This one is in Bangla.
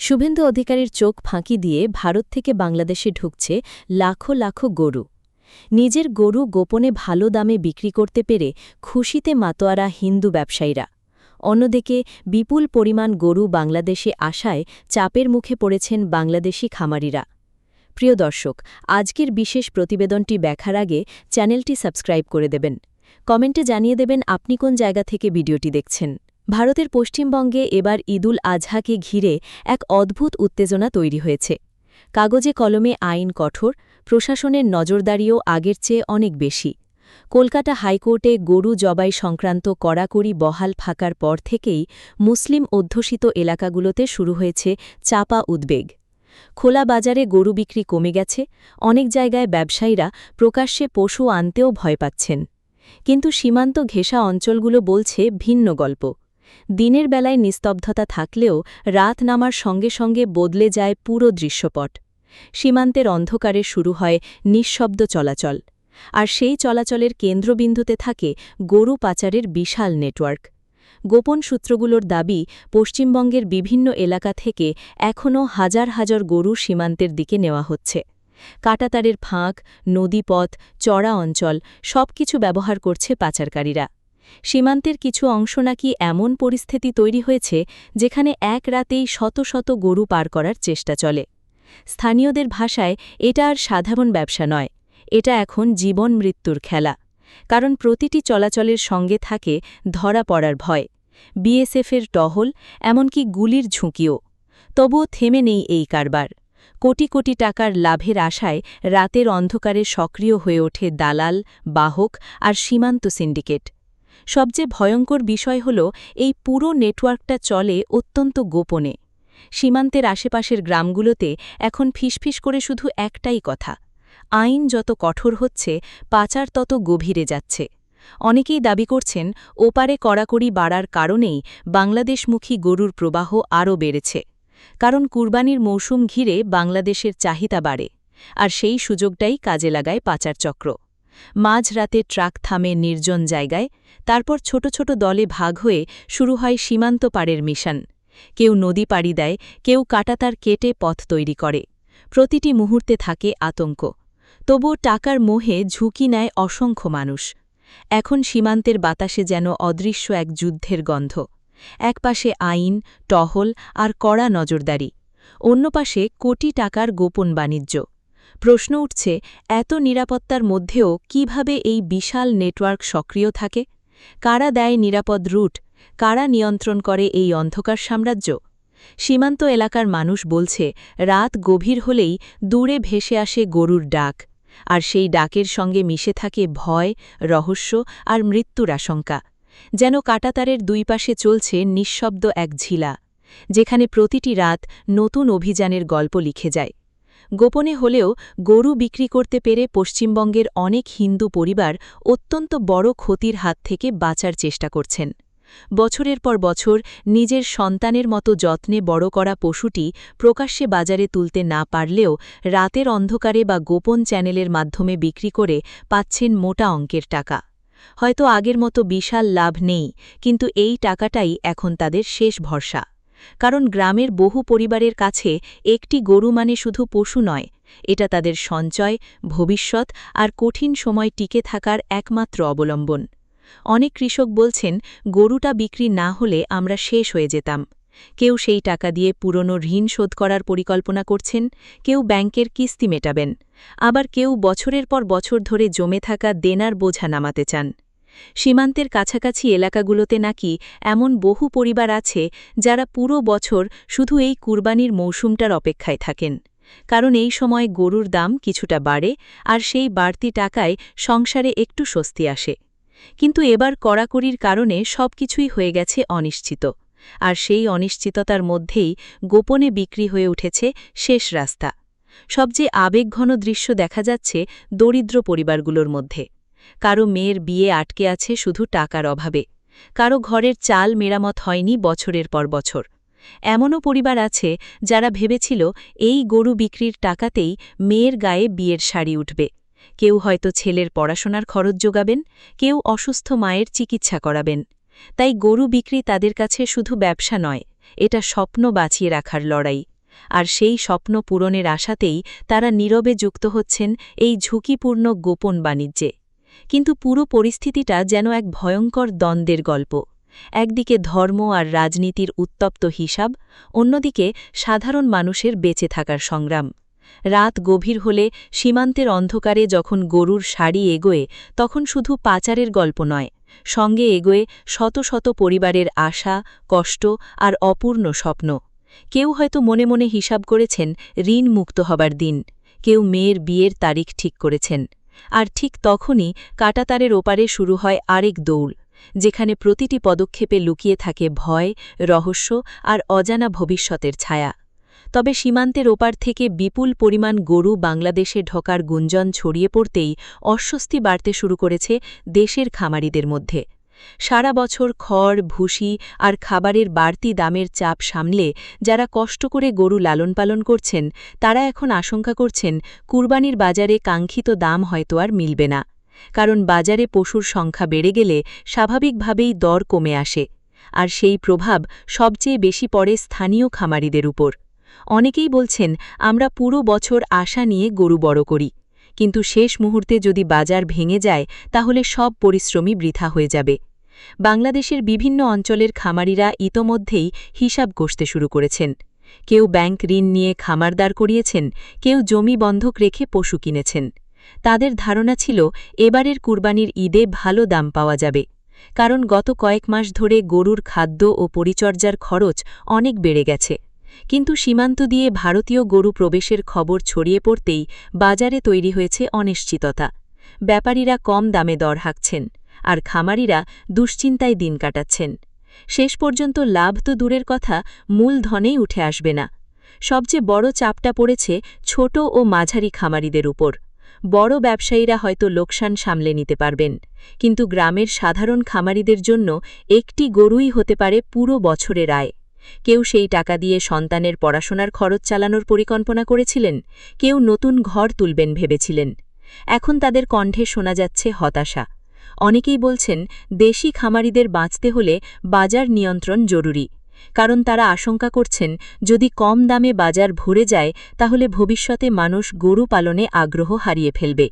শুভেন্দু অধিকারীর চোখ ফাঁকি দিয়ে ভারত থেকে বাংলাদেশে ঢুকছে লাখো লাখো গরু। নিজের গরু গোপনে ভালো দামে বিক্রি করতে পেরে খুশিতে মাতোয়ারা হিন্দু ব্যবসায়ীরা। অন্যদিকে বিপুল পরিমাণ গরু বাংলাদেশে আসায় চাপের মুখে পড়েছেন বাংলাদেশি খামারিরা। প্রিয় দর্শক, আজকের বিশেষ প্রতিবেদনটি দেখার আগে চ্যানেলটি সাবস্ক্রাইব করে দেবেন। কমেন্টে জানিয়ে দেবেন আপনি কোন জায়গা থেকে ভিডিওটি দেখছেন। ভারতের পশ্চিমবঙ্গে এবার ঈদুল আজহাকে ঘিরে এক অদ্ভুত উত্তেজনা তৈরি হয়েছে। কাগজে কলমে আইন কঠোর, প্রশাসনের নজরদারিও আগের চেয়ে অনেক বেশি। কলকাতা হাইকোর্টে গরু জবাই সংক্রান্ত কড়াকড়ি বহাল থাকার পর থেকেই মুসলিম অধ্যুষিত এলাকাগুলোতে শুরু হয়েছে চাপা উদ্বেগ। খোলা বাজারে গরু বিক্রি কমে গেছে, অনেক জায়গায় ব্যবসায়ীরা প্রকাশ্যে পশু আনতেও ভয় পাচ্ছেন। কিন্তু সীমান্ত ঘেঁষা অঞ্চলগুলো বলছে ভিন্ন গল্প। দিনের বেলায় নিস্তব্ধতা থাকলেও রাত নামার সঙ্গে সঙ্গে বদলে যায় পুরো দৃশ্যপট। সীমান্তের অন্ধকারে শুরু হয় নিঃশব্দ চলাচল, আর সেই চলাচলের কেন্দ্রবিন্দুতে থাকে গরু পাচারের বিশাল নেটওয়ার্ক। গোপন সূত্রগুলোর দাবি, পশ্চিমবঙ্গের বিভিন্ন এলাকা থেকে এখনও হাজার হাজার গরু সীমান্তের দিকে নেওয়া হচ্ছে। কাঁটাতারের ফাঁক, নদীপথ, চড়া অঞ্চল সবকিছু ব্যবহার করছে পাচারকারীরা। সীমান্তের কিছু অংশ নাকি এমন পরিস্থিতি তৈরি হয়েছে যেখানে এক রাতেই শত শত গরু পার করার চেষ্টা চলে। স্থানীয়দের ভাষায় এটা আর সাধারণ ব্যবসা নয়, এটা এখন জীবন মৃত্যুর খেলা। কারণ প্রতিটি চলাচলের সঙ্গে থাকে ধরা পড়ার ভয়, বিএসএফের টহল, এমনকি গুলির ঝুঁকিও। তবুও থেমে নেই এই কারবার। কোটি কোটি টাকার লাভের আশায় রাতের অন্ধকারে সক্রিয় হয়ে ওঠে দালাল, বাহক আর সীমান্ত সিন্ডিকেট। সবচেয়ে ভয়ঙ্কর বিষয় হল এই পুরো নেটওয়ার্কটা চলে অত্যন্ত গোপনে। সীমান্তের আশেপাশের গ্রামগুলোতে এখন ফিসফিস করে শুধু একটাই কথা, আইন যত কঠোর হচ্ছে পাচার তত গভীরে যাচ্ছে। অনেকেই দাবি করছেন ওপারে কড়াকড়ি বাড়ার কারণেই বাংলাদেশমুখী গরুর প্রবাহ আরও বেড়েছে। কারণ কুরবানির মৌসুম ঘিরে বাংলাদেশের চাহিদা বাড়ে, আর সেই সুযোগটাই কাজে লাগায় পাচার চক্র। মাঝরাতে ট্রাক থামে নির্জন জায়গায়, তারপর ছোট ছোট দলে ভাগ হয়ে শুরু হয় সীমান্ত পাড়ের মিশন। কেউ নদী পাড়ি দেয়, কেউ কাঁটাতার কেটে পথ তৈরি করে। প্রতিটি মুহূর্তে থাকে আতঙ্ক। তবুও টাকার মোহে ঝুঁকি নেয় অসংখ্য মানুষ। এখন সীমান্তের বাতাসে যেন অদৃশ্য এক যুদ্ধের গন্ধ। একপাশে আইন, টহল আর কড়া নজরদারি, অন্য পাশে কোটি টাকার গোপন বাণিজ্য। প্রশ্ন উঠছে, এত নিরাপত্তার মধ্যেও কিভাবে এই বিশাল নেটওয়ার্ক সক্রিয় থাকে? কারা দেয় নিরাপদ রুট? কারা নিয়ন্ত্রণ করে এই অন্ধকার সাম্রাজ্য? সীমান্ত এলাকার মানুষ বলছে, রাত গভীর হলেই দূরে ভেসে আসে গরুর ডাক, আর সেই ডাকের সঙ্গে মিশে থাকে ভয়, রহস্য আর মৃত্যুর আশঙ্কা। যেন কাঁটাতারের দুই পাশে চলছে নিঃশব্দ এক ঝিলা, যেখানে প্রতিটি রাত নতুন অভিযানের গল্প লিখে যায়। গোপনে হলেও গরু বিক্রি করতে পেরে পশ্চিমবঙ্গের অনেক হিন্দু পরিবার অত্যন্ত বড় ক্ষতির হাত থেকে বাঁচার চেষ্টা করছেন। বছরের পর বছর নিজের সন্তানের মতো যত্নে বড় করা পশুটি প্রকাশ্যে বাজারে তুলতে না পারলেও রাতের অন্ধকারে বা গোপন চ্যানেলের মাধ্যমে বিক্রি করে পাচ্ছেন মোটা অঙ্কের টাকা। হয়তো আগের মতো বিশাল লাভ নেই, কিন্তু এই টাকাটাই এখন তাদের শেষ ভরসা। কারণ গ্রামের বহু পরিবারের কাছে একটি গরু মানে শুধু পশু নয়, এটা তাদের সঞ্চয়, ভবিষ্যৎ আর কঠিন সময় টিকে থাকার একমাত্র অবলম্বন। অনেক কৃষক বলছেন, গরুটা বিক্রি না হলে আমরা শেষ হয়ে যেতাম। কেউ সেই টাকা দিয়ে পুরনো ঋণ শোধ করার পরিকল্পনা করছেন, কেউ ব্যাংকের কিস্তি মেটাবেন, আবার কেউ বছরের পর বছর ধরে জমে থাকা দেনার বোঝা নামাতে চান। সীমান্তের কাছাকাছি এলাকাগুলোতে নাকি এমন বহু পরিবার আছে যারা পুরো বছর শুধু এই কুরবানির মৌসুমটার অপেক্ষায় থাকেন। কারণ এই সময় গরুর দাম কিছুটা বাড়ে, আর সেই বাড়তি টাকায় সংসারে একটু স্বস্তি আসে। কিন্তু এবার কড়াকড়ির কারণে সবকিছুই হয়ে গেছে অনিশ্চিত, আর সেই অনিশ্চিততার মধ্যেই গোপনে বিক্রি হয়ে উঠেছে শেষ রাস্তা। সবচেয়ে আবেগঘন দৃশ্য দেখা যাচ্ছে দরিদ্র পরিবারগুলোর মধ্যে। কারো মেয়ের বিয়ে আটকে আছে শুধু টাকার অভাবে, কারো ঘরের চাল মেরামত হয়নি বছরের পর বছর। এমনও পরিবার আছে যারা ভেবেছিল এই গরু বিক্রির টাকাতেই মেয়ের গায়ে বিয়ের শাড়ি উঠবে। কেউ হয়তো ছেলের পড়াশোনার খরচ যোগাবেন, কেউ অসুস্থ মায়ের চিকিৎসা করাবেন। তাই গরু বিক্রি তাদের কাছে শুধু ব্যবসা নয়, এটা স্বপ্ন বাঁচিয়ে রাখার লড়াই। আর সেই স্বপ্ন পূরণের আশাতেই তারা নীরবে যুক্ত হচ্ছেন এই ঝুঁকিপূর্ণ গোপন বাণিজ্যে। কিন্তু পুরো পরিস্থিতিটা যেন এক ভয়ঙ্কর দ্বন্দ্বের গল্প। একদিকে ধর্ম আর রাজনীতির উত্তপ্ত হিসাব, অন্যদিকে সাধারণ মানুষের বেঁচে থাকার সংগ্রাম। রাত গভীর হলে সীমান্তের অন্ধকারে যখন গরুর সারি এগোয়, তখন শুধু পাচারের গল্প নয়, সঙ্গে এগোয় শত শত পরিবারের আশা, কষ্ট আর অপূর্ণ স্বপ্ন। কেউ হয়তো মনে মনে হিসাব করেছেন ঋণ মুক্ত হবার দিন, কেউ মেয়ের বিয়ের তারিখ ঠিক করেছেন। আর ঠিক তখনই কাঁটাতারের ওপারে শুরু হয় আরেক দৌড়, যেখানে প্রতিটি পদক্ষেপে লুকিয়ে থাকে ভয়, রহস্য আর অজানা ভবিষ্যতের ছায়া। তবে সীমান্তের ওপার থেকে বিপুল পরিমাণ গরু বাংলাদেশে ঢোকার গুঞ্জন ছড়িয়ে পড়তেই অস্বস্তি বাড়তে শুরু করেছে দেশের খামারিদের মধ্যে। সারা বছর খড়, ভুসি আর খাবারের বাড়তি দামের চাপ সামলে যারা কষ্ট করে গরু লালন পালন করছেন, তারা এখন আশঙ্কা করছেন কুরবানির বাজারে কাঙ্ক্ষিত দাম হয়তো আর মিলবে না। কারণ বাজারে পশুর সংখ্যা বেড়ে গেলে স্বাভাবিকভাবেই দর কমে আসে, আর সেই প্রভাব সবচেয়ে বেশি পড়ে স্থানীয় খামারিদের উপর। অনেকেই বলছেন, আমরা পুরো বছর আশা নিয়ে গরু বড় করি, কিন্তু শেষ মুহূর্তে যদি বাজার ভেঙে যায় তাহলে সব পরিশ্রমই বৃথা হয়ে যাবে। বাংলাদেশের বিভিন্ন অঞ্চলের খামারিরা ইতোমধ্যেই হিসাব কষতে শুরু করেছেন। কেউ ব্যাংক ঋণ নিয়ে খামার দাঁড় করিয়েছেন, কেউ জমি বন্ধক রেখে পশু কিনেছেন। তাদের ধারণা ছিল এবারের কুরবানির ঈদে ভালো দাম পাওয়া যাবে, কারণ গত কয়েক মাস ধরে গরুর খাদ্য ও পরিচর্যার খরচ অনেক বেড়ে গেছে। কিন্তু সীমান্ত দিয়ে ভারতীয় গরু প্রবেশের খবর ছড়িয়ে পড়তেই বাজারে তৈরি হয়েছে অনিশ্চিততা। ব্যাপারীরা কম দামে দর হাঁকছেন, আর খামারিরা দুশ্চিন্তায় দিন কাটাচ্ছেন। শেষ পর্যন্ত লাভ তো দূরের কথা, মূলধনেই উঠে আসবে না। সবচেয়ে বড় চাপটা পড়েছে ছোট ও মাঝারি খামারিদের উপর। বড় ব্যবসায়ীরা হয়তো লোকসান সামলে নিতে পারবেন, কিন্তু গ্রামের সাধারণ খামারিদের জন্য একটি গরুই হতে পারে পুরো বছরের আয়। কেউ সেই টাকা দিয়ে সন্তানের পড়াশোনার খরচ চালানোর পরিকল্পনা করেছিলেন, কেউ নতুন ঘর তুলবেন ভেবেছিলেন। এখন তাদের কণ্ঠে শোনা যাচ্ছে হতাশা। অনেকেই বলছেন, দেশি খামারিদের বাঁচতে হলে বাজার নিয়ন্ত্রণ জরুরি, কারণ তারা আশঙ্কা করছেন যদি কম দামে বাজার ভরে যায় তাহলে ভবিষ্যতে মানুষ গরু পালনে আগ্রহ হারিয়ে ফেলবে।